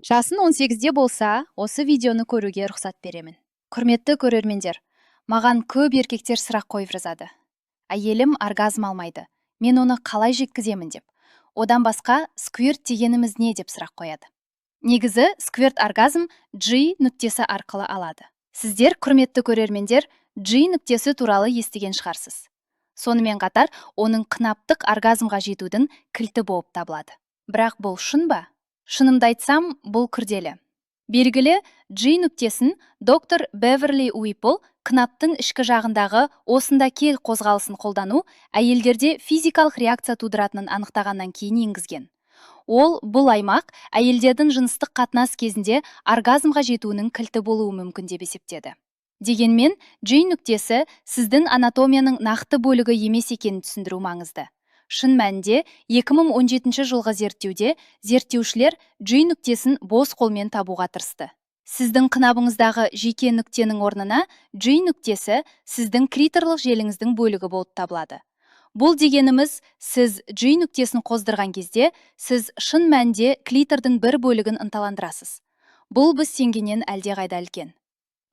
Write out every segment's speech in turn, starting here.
Жасын 18-де болса, осы видеоны көруге рұқсат беремін. Құрметті көрермендер, маған көп еркектер сұрақ қойып жазады. Әйелім оргазм алмайды. Мен оны қалай жеткіземін деп. Одан басқа сквирт дегеніміз не деп сұрақ қояды. Негізі сквирт оргазм G нүктесі арқылы алады. Сіздер, құрметті көрермендер, G нүктесі туралы естіген шығарсыз. Сонымен қатар, оның кнаптық оргазмға жетудің кілті болып табылады. Бірақ бұл шын ба? Шынымды айтсам, бұл күрделі. Белгілі G нүктесін доктор Беверли Уипл кнаптың ішкі жағындағы осында кел қозғалысын қолдану әйелдерде физикалық реакция тудыратынын анықтағаннан кейін енгізген. Ол бұл аймақ әйелдердің жыныстық қатынас кезінде оргазмға жетуінің кілті болуы мүмкін деп есептеді. Дегенмен, G нүктесі сіздің анатомияның нақты бөлігі емес екенін түсіндіру маңызды. Шын мәнінде 2017 жылғы зерттеуде зерттеушілер G нүктесін бос қолмен табуға тырысты. Сіздің қынабыңыздағы жеке нүктенің орнына G нүктесі сіздің клиторлық желіңіздің бөлігі болып табылады. Бұл дегеніміз, сіз G нүктесін қоздырған кезде, сіз шын мәнінде клитордың бір бөлігін ынталандырасыз. Бұл біз сенгеннен әлдеқайда үлкен.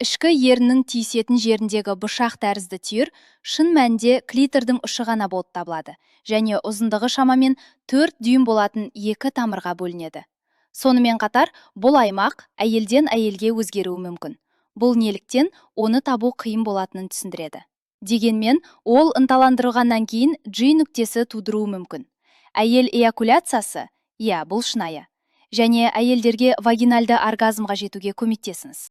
Ішкі еріннің тиісетін жеріндегі бұршақ тәрізді түйір шын мәнінде клитордың ұшы ғана болып табылады және ұзындығы шамамен 4 дюйм болатын екі тамырға бөлінеді. Сонымен қатар, бұл аймақ әйелден әйелге өзгеруі мүмкін. Бұл неліктен оны табу қиын болатынын түсіндіреді. Дегенмен, ол ынталандырылғаннан кейін G нүктесі тудыруы мүмкін. Әйел эякуляциясы, бұл шынайы. Және әйелдерге вагинальды оргазмға жетуге көмектесіңіз.